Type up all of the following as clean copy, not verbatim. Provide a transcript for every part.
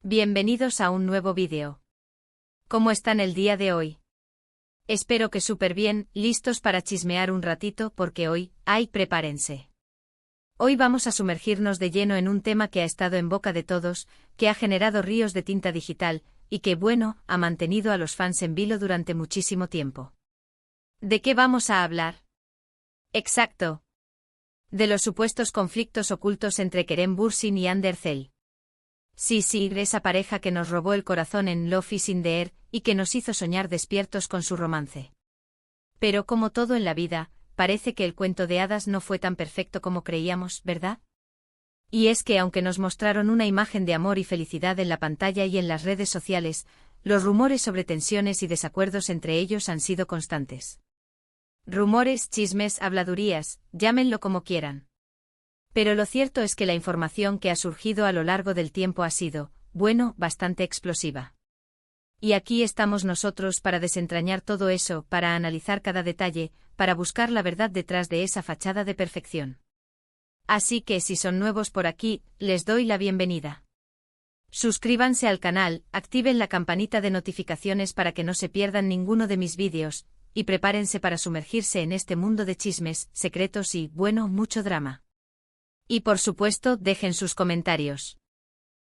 Bienvenidos a un nuevo vídeo. ¿Cómo están el día de hoy? Espero que súper bien, listos para chismear un ratito porque hoy, prepárense. Hoy vamos a sumergirnos de lleno en un tema que ha estado en boca de todos, que ha generado ríos de tinta digital, y que, ha mantenido a los fans en vilo durante muchísimo tiempo. ¿De qué vamos a hablar? Exacto. De los supuestos conflictos ocultos entre Kerem Bürsin y Hande Erçel. Sí, esa pareja que nos robó el corazón en Love is in the Air y que nos hizo soñar despiertos con su romance. Pero como todo en la vida, parece que el cuento de hadas no fue tan perfecto como creíamos, ¿verdad? Y es que aunque nos mostraron una imagen de amor y felicidad en la pantalla y en las redes sociales, los rumores sobre tensiones y desacuerdos entre ellos han sido constantes. Rumores, chismes, habladurías, llámenlo como quieran. Pero lo cierto es que la información que ha surgido a lo largo del tiempo ha sido, bastante explosiva. Y aquí estamos nosotros para desentrañar todo eso, para analizar cada detalle, para buscar la verdad detrás de esa fachada de perfección. Así que si son nuevos por aquí, les doy la bienvenida. Suscríbanse al canal, activen la campanita de notificaciones para que no se pierdan ninguno de mis vídeos, y prepárense para sumergirse en este mundo de chismes, secretos y, mucho drama. Y por supuesto, dejen sus comentarios.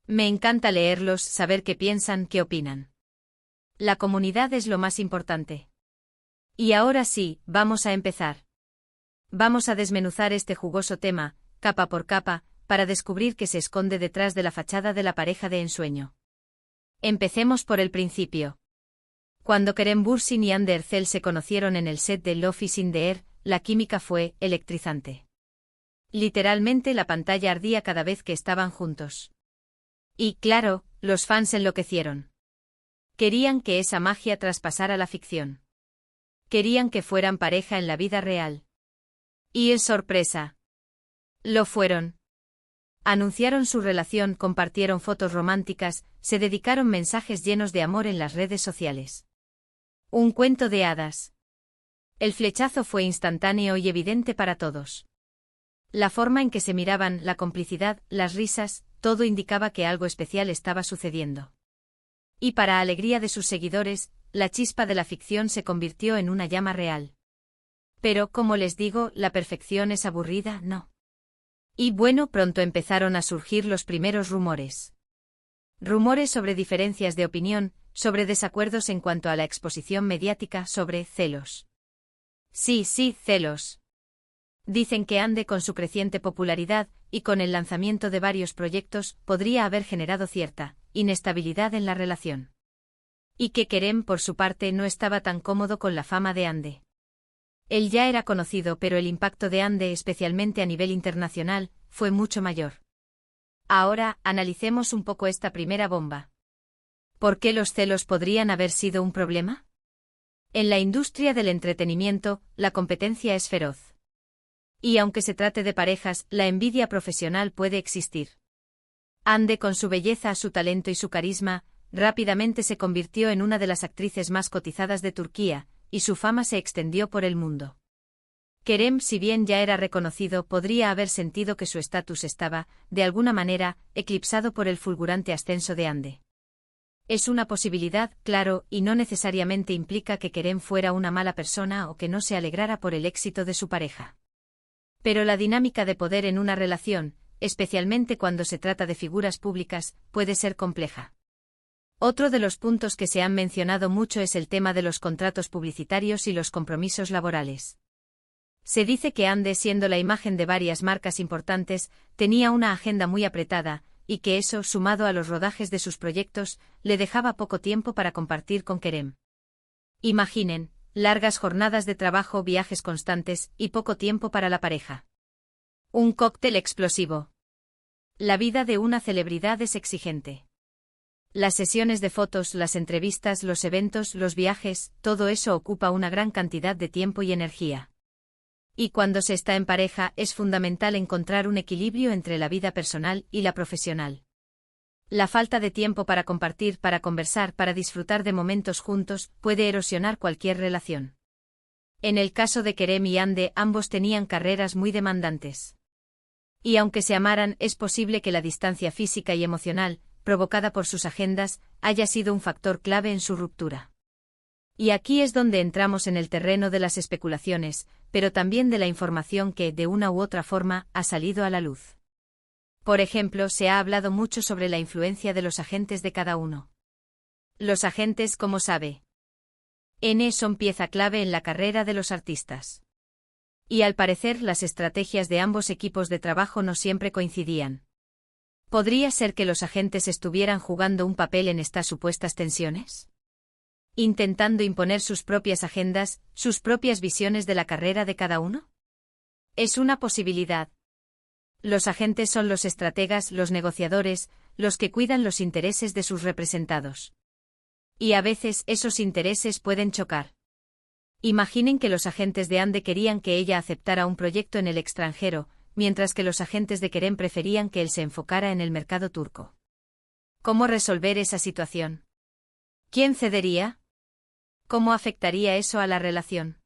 Me encanta leerlos, saber qué piensan, qué opinan. La comunidad es lo más importante. Y ahora sí, vamos a empezar. Vamos a desmenuzar este jugoso tema, capa por capa, para descubrir qué se esconde detrás de la fachada de la pareja de ensueño. Empecemos por el principio. Cuando Kerem Bürsin y Hande Erçel se conocieron en el set de Love is in the Air, la química fue electrizante. Literalmente la pantalla ardía cada vez que estaban juntos. Y, claro, los fans enloquecieron. Querían que esa magia traspasara la ficción. Querían que fueran pareja en la vida real. Y es sorpresa. Lo fueron. Anunciaron su relación, compartieron fotos románticas, se dedicaron mensajes llenos de amor en las redes sociales. Un cuento de hadas. El flechazo fue instantáneo y evidente para todos. La forma en que se miraban, la complicidad, las risas, todo indicaba que algo especial estaba sucediendo. Y para alegría de sus seguidores, la chispa de la ficción se convirtió en una llama real. Pero, como les digo, la perfección es aburrida, ¿no? Y pronto empezaron a surgir los primeros rumores. Rumores sobre diferencias de opinión, sobre desacuerdos en cuanto a la exposición mediática, sobre celos. Sí, celos. Dicen que Hande, con su creciente popularidad, y con el lanzamiento de varios proyectos, podría haber generado cierta inestabilidad en la relación. Y que Kerem, por su parte, no estaba tan cómodo con la fama de Hande. Él ya era conocido, pero el impacto de Hande, especialmente a nivel internacional, fue mucho mayor. Ahora, analicemos un poco esta primera bomba. ¿Por qué los celos podrían haber sido un problema? En la industria del entretenimiento, la competencia es feroz. Y aunque se trate de parejas, la envidia profesional puede existir. Hande, con su belleza, su talento y su carisma, rápidamente se convirtió en una de las actrices más cotizadas de Turquía, y su fama se extendió por el mundo. Kerem, si bien ya era reconocido, podría haber sentido que su estatus estaba, de alguna manera, eclipsado por el fulgurante ascenso de Hande. Es una posibilidad, claro, y no necesariamente implica que Kerem fuera una mala persona o que no se alegrara por el éxito de su pareja. Pero la dinámica de poder en una relación, especialmente cuando se trata de figuras públicas, puede ser compleja. Otro de los puntos que se han mencionado mucho es el tema de los contratos publicitarios y los compromisos laborales. Se dice que Hande, siendo la imagen de varias marcas importantes, tenía una agenda muy apretada, y que eso, sumado a los rodajes de sus proyectos, le dejaba poco tiempo para compartir con Kerem. Imaginen, largas jornadas de trabajo, viajes constantes, y poco tiempo para la pareja. Un cóctel explosivo. La vida de una celebridad es exigente. Las sesiones de fotos, las entrevistas, los eventos, los viajes, todo eso ocupa una gran cantidad de tiempo y energía. Y cuando se está en pareja, es fundamental encontrar un equilibrio entre la vida personal y la profesional. La falta de tiempo para compartir, para conversar, para disfrutar de momentos juntos, puede erosionar cualquier relación. En el caso de Kerem y Hande, ambos tenían carreras muy demandantes. Y aunque se amaran, es posible que la distancia física y emocional, provocada por sus agendas, haya sido un factor clave en su ruptura. Y aquí es donde entramos en el terreno de las especulaciones, pero también de la información que, de una u otra forma, ha salido a la luz. Por ejemplo, se ha hablado mucho sobre la influencia de los agentes de cada uno. Los agentes, como sabe, son pieza clave en la carrera de los artistas. Y al parecer las estrategias de ambos equipos de trabajo no siempre coincidían. ¿Podría ser que los agentes estuvieran jugando un papel en estas supuestas tensiones? ¿Intentando imponer sus propias agendas, sus propias visiones de la carrera de cada uno? Es una posibilidad. Los agentes son los estrategas, los negociadores, los que cuidan los intereses de sus representados. Y a veces esos intereses pueden chocar. Imaginen que los agentes de Ande querían que ella aceptara un proyecto en el extranjero, mientras que los agentes de Kerem preferían que él se enfocara en el mercado turco. ¿Cómo resolver esa situación? ¿Quién cedería? ¿Cómo afectaría eso a la relación?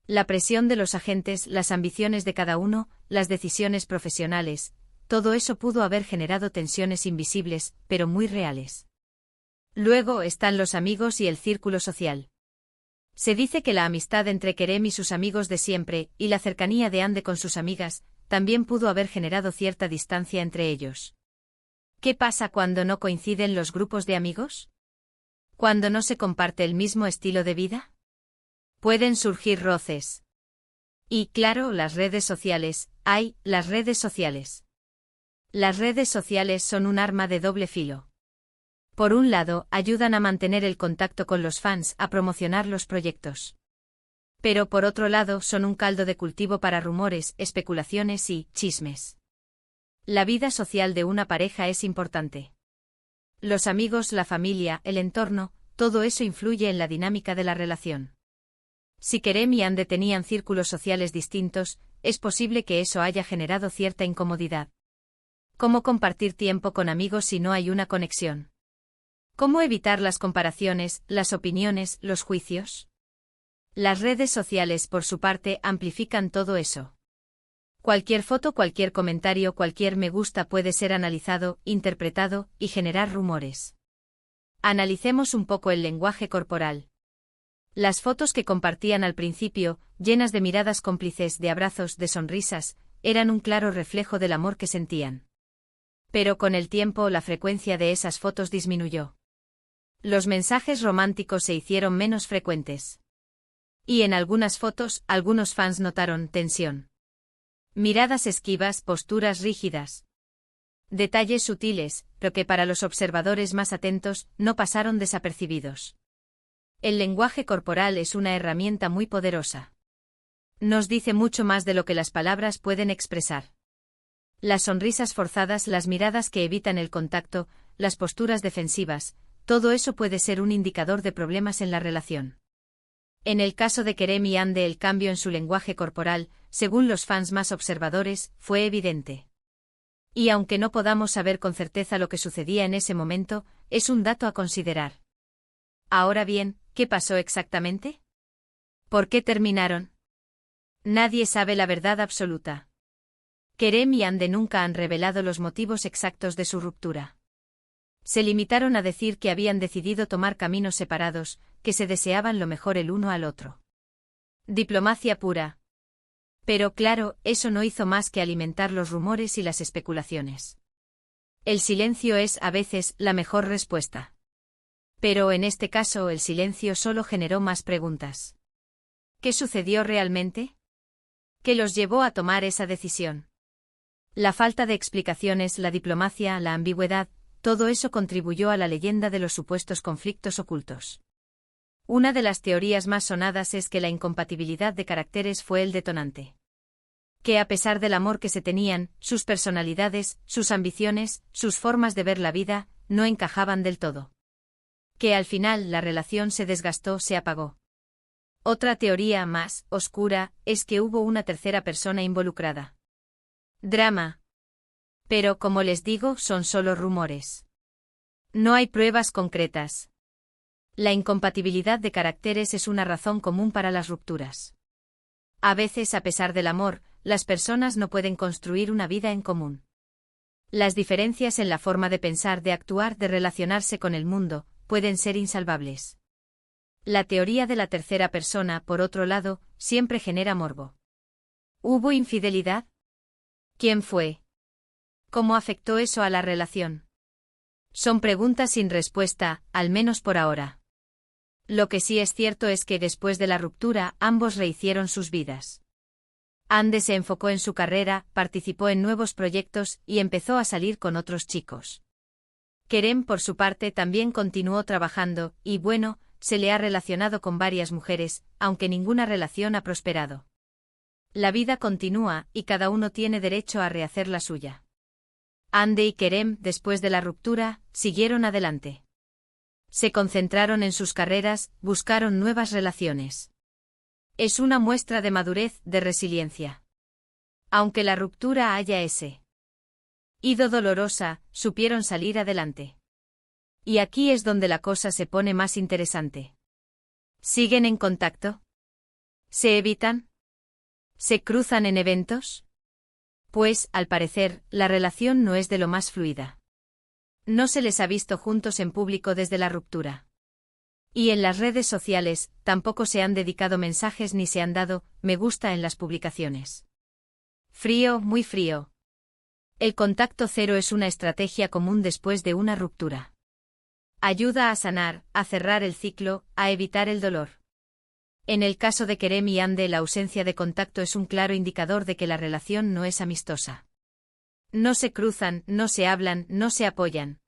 La presión de los agentes, las ambiciones de cada uno, las decisiones profesionales, todo eso pudo haber generado tensiones invisibles, pero muy reales. Luego están los amigos y el círculo social. Se dice que la amistad entre Kerem y sus amigos de siempre, y la cercanía de Ande con sus amigas, también pudo haber generado cierta distancia entre ellos. ¿Qué pasa cuando no coinciden los grupos de amigos? ¿Cuando no se comparte el mismo estilo de vida? Pueden surgir roces. Y claro, las redes sociales, las redes sociales. Las redes sociales son un arma de doble filo. Por un lado, ayudan a mantener el contacto con los fans, a promocionar los proyectos. Pero por otro lado, son un caldo de cultivo para rumores, especulaciones y chismes. La vida social de una pareja es importante. Los amigos, la familia, el entorno, todo eso influye en la dinámica de la relación. Si Kerem y Ande tenían círculos sociales distintos, es posible que eso haya generado cierta incomodidad. ¿Cómo compartir tiempo con amigos si no hay una conexión? ¿Cómo evitar las comparaciones, las opiniones, los juicios? Las redes sociales, por su parte, amplifican todo eso. Cualquier foto, cualquier comentario, cualquier me gusta puede ser analizado, interpretado, y generar rumores. Analicemos un poco el lenguaje corporal. Las fotos que compartían al principio, llenas de miradas cómplices, de abrazos, de sonrisas, eran un claro reflejo del amor que sentían. Pero con el tiempo la frecuencia de esas fotos disminuyó. Los mensajes románticos se hicieron menos frecuentes. Y en algunas fotos, algunos fans notaron tensión. Miradas esquivas, posturas rígidas. Detalles sutiles, pero que para los observadores más atentos, no pasaron desapercibidos. El lenguaje corporal es una herramienta muy poderosa. Nos dice mucho más de lo que las palabras pueden expresar. Las sonrisas forzadas, las miradas que evitan el contacto, las posturas defensivas, todo eso puede ser un indicador de problemas en la relación. En el caso de Kerem y Ande, el cambio en su lenguaje corporal, según los fans más observadores, fue evidente. Y aunque no podamos saber con certeza lo que sucedía en ese momento, es un dato a considerar. Ahora bien, ¿qué pasó exactamente? ¿Por qué terminaron? Nadie sabe la verdad absoluta. Kerem y Ande nunca han revelado los motivos exactos de su ruptura. Se limitaron a decir que habían decidido tomar caminos separados, que se deseaban lo mejor el uno al otro. Diplomacia pura. Pero claro, eso no hizo más que alimentar los rumores y las especulaciones. El silencio es, a veces, la mejor respuesta. Pero en este caso el silencio solo generó más preguntas. ¿Qué sucedió realmente? ¿Qué los llevó a tomar esa decisión? La falta de explicaciones, la diplomacia, la ambigüedad, todo eso contribuyó a la leyenda de los supuestos conflictos ocultos. Una de las teorías más sonadas es que la incompatibilidad de caracteres fue el detonante. Que a pesar del amor que se tenían, sus personalidades, sus ambiciones, sus formas de ver la vida, no encajaban del todo. Que al final la relación se desgastó, se apagó. Otra teoría más oscura es que hubo una tercera persona involucrada. Drama. Pero como les digo, son solo rumores. No hay pruebas concretas. La incompatibilidad de caracteres es una razón común para las rupturas. A veces, a pesar del amor, las personas no pueden construir una vida en común. Las diferencias en la forma de pensar, de actuar, de relacionarse con el mundo, pueden ser insalvables. La teoría de la tercera persona, por otro lado, siempre genera morbo. ¿Hubo infidelidad? ¿Quién fue? ¿Cómo afectó eso a la relación? Son preguntas sin respuesta, al menos por ahora. Lo que sí es cierto es que después de la ruptura, ambos rehicieron sus vidas. Ande se enfocó en su carrera, participó en nuevos proyectos y empezó a salir con otros chicos. Kerem, por su parte, también continuó trabajando y, bueno, se le ha relacionado con varias mujeres, aunque ninguna relación ha prosperado. La vida continúa y cada uno tiene derecho a rehacer la suya. Ande y Kerem, después de la ruptura, siguieron adelante. Se concentraron en sus carreras, buscaron nuevas relaciones. Es una muestra de madurez, de resiliencia. Aunque la ruptura haya ido dolorosa, supieron salir adelante. Y aquí es donde la cosa se pone más interesante. ¿Siguen en contacto? ¿Se evitan? ¿Se cruzan en eventos? Pues, al parecer, la relación no es de lo más fluida. No se les ha visto juntos en público desde la ruptura. Y en las redes sociales, tampoco se han dedicado mensajes ni se han dado me gusta en las publicaciones. Frío, muy frío. El contacto cero es una estrategia común después de una ruptura. Ayuda a sanar, a cerrar el ciclo, a evitar el dolor. En el caso de Kerem y Ande, la ausencia de contacto es un claro indicador de que la relación no es amistosa. No se cruzan, no se hablan, no se apoyan.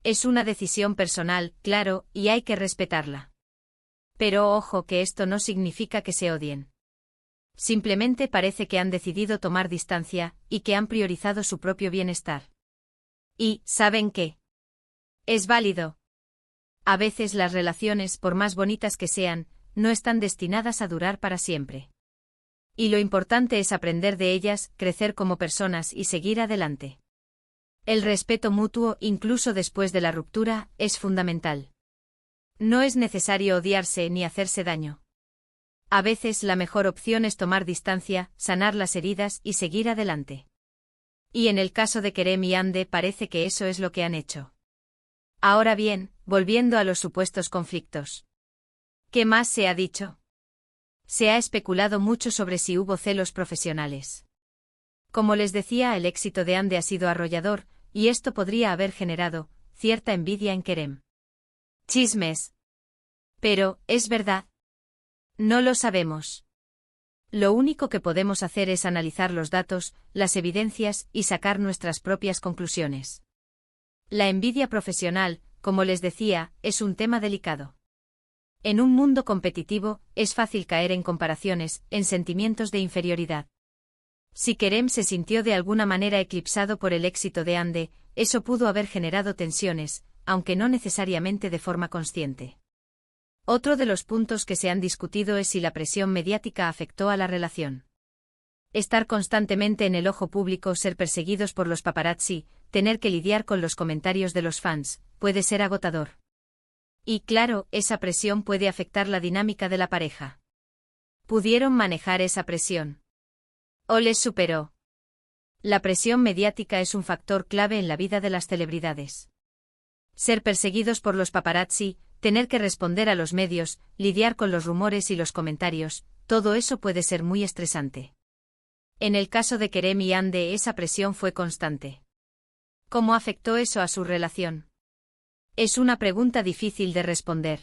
Es una decisión personal, claro, y hay que respetarla. Pero ojo, que esto no significa que se odien. Simplemente parece que han decidido tomar distancia, y que han priorizado su propio bienestar. Y, ¿saben qué? Es válido. A veces las relaciones, por más bonitas que sean, no están destinadas a durar para siempre. Y lo importante es aprender de ellas, crecer como personas y seguir adelante. El respeto mutuo, incluso después de la ruptura, es fundamental. No es necesario odiarse ni hacerse daño. A veces la mejor opción es tomar distancia, sanar las heridas y seguir adelante. Y en el caso de Kerem y Ande parece que eso es lo que han hecho. Ahora bien, volviendo a los supuestos conflictos. ¿Qué más se ha dicho? Se ha especulado mucho sobre si hubo celos profesionales. Como les decía, el éxito de Ande ha sido arrollador, y esto podría haber generado cierta envidia en Kerem. Chismes. Pero, ¿es verdad? No lo sabemos. Lo único que podemos hacer es analizar los datos, las evidencias y sacar nuestras propias conclusiones. La envidia profesional, como les decía, es un tema delicado. En un mundo competitivo, es fácil caer en comparaciones, en sentimientos de inferioridad. Si Kerem se sintió de alguna manera eclipsado por el éxito de Ande, eso pudo haber generado tensiones, aunque no necesariamente de forma consciente. Otro de los puntos que se han discutido es si la presión mediática afectó a la relación. Estar constantemente en el ojo público, ser perseguidos por los paparazzi, tener que lidiar con los comentarios de los fans, puede ser agotador. Y claro, esa presión puede afectar la dinámica de la pareja. ¿Pudieron manejar esa presión? ¿O les superó? La presión mediática es un factor clave en la vida de las celebridades. Ser perseguidos por los paparazzi, tener que responder a los medios, lidiar con los rumores y los comentarios, todo eso puede ser muy estresante. En el caso de Kerem y Ande, esa presión fue constante. ¿Cómo afectó eso a su relación? Es una pregunta difícil de responder.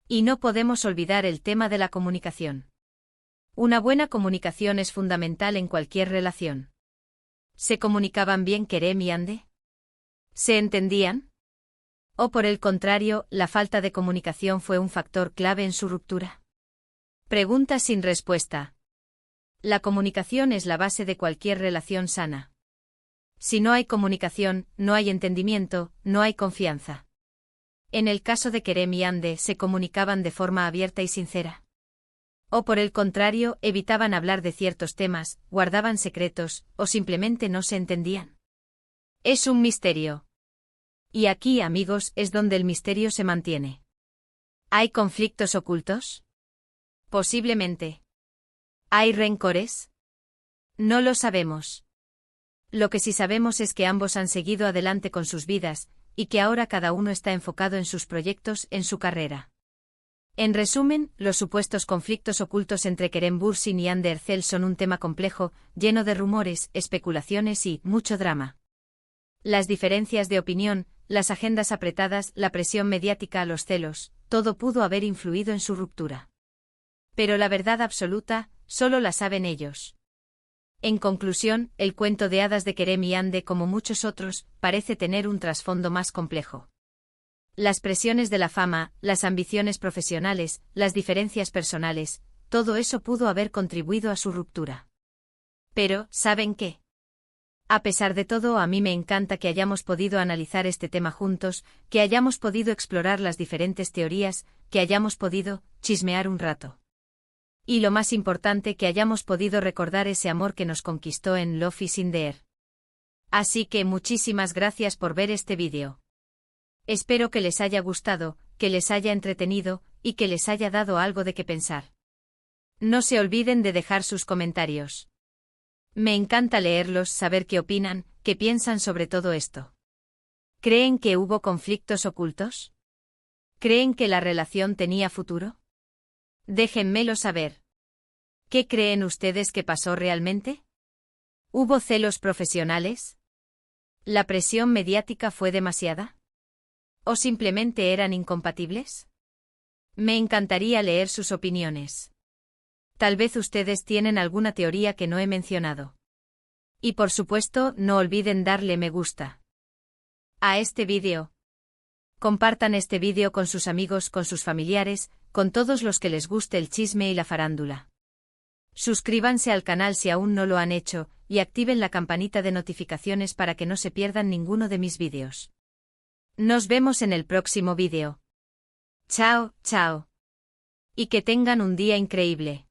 Y no podemos olvidar el tema de la comunicación. Una buena comunicación es fundamental en cualquier relación. ¿Se comunicaban bien Kerem y Ande? ¿Se entendían? ¿O por el contrario, la falta de comunicación fue un factor clave en su ruptura? Pregunta sin respuesta. La comunicación es la base de cualquier relación sana. Si no hay comunicación, no hay entendimiento, no hay confianza. En el caso de Kerem y Ande, ¿se comunicaban de forma abierta y sincera? ¿O por el contrario, evitaban hablar de ciertos temas, guardaban secretos, o simplemente no se entendían? Es un misterio. Y aquí, amigos, es donde el misterio se mantiene. ¿Hay conflictos ocultos? Posiblemente. ¿Hay rencores? No lo sabemos. Lo que sí sabemos es que ambos han seguido adelante con sus vidas, y que ahora cada uno está enfocado en sus proyectos, en su carrera. En resumen, los supuestos conflictos ocultos entre Kerem Bürsin y Hande Erçel son un tema complejo, lleno de rumores, especulaciones y mucho drama. Las diferencias de opinión, las agendas apretadas, la presión mediática, los celos, todo pudo haber influido en su ruptura. Pero la verdad absoluta, solo la saben ellos. En conclusión, el cuento de hadas de Kerem y Hande, como muchos otros, parece tener un trasfondo más complejo. Las presiones de la fama, las ambiciones profesionales, las diferencias personales, todo eso pudo haber contribuido a su ruptura. Pero, ¿saben qué? A pesar de todo, a mí me encanta que hayamos podido analizar este tema juntos, que hayamos podido explorar las diferentes teorías, que hayamos podido chismear un rato. Y lo más importante, que hayamos podido recordar ese amor que nos conquistó en Love is in the Air. Así que muchísimas gracias por ver este vídeo. Espero que les haya gustado, que les haya entretenido, y que les haya dado algo de qué pensar. No se olviden de dejar sus comentarios. Me encanta leerlos, saber qué opinan, qué piensan sobre todo esto. ¿Creen que hubo conflictos ocultos? ¿Creen que la relación tenía futuro? Déjenmelo saber. ¿Qué creen ustedes que pasó realmente? ¿Hubo celos profesionales? ¿La presión mediática fue demasiada? ¿O simplemente eran incompatibles? Me encantaría leer sus opiniones. Tal vez ustedes tienen alguna teoría que no he mencionado. Y por supuesto, no olviden darle me gusta a este vídeo. Compartan este vídeo con sus amigos, con sus familiares, con todos los que les guste el chisme y la farándula. Suscríbanse al canal si aún no lo han hecho, y activen la campanita de notificaciones para que no se pierdan ninguno de mis vídeos. Nos vemos en el próximo vídeo. Chao, chao. Y que tengan un día increíble.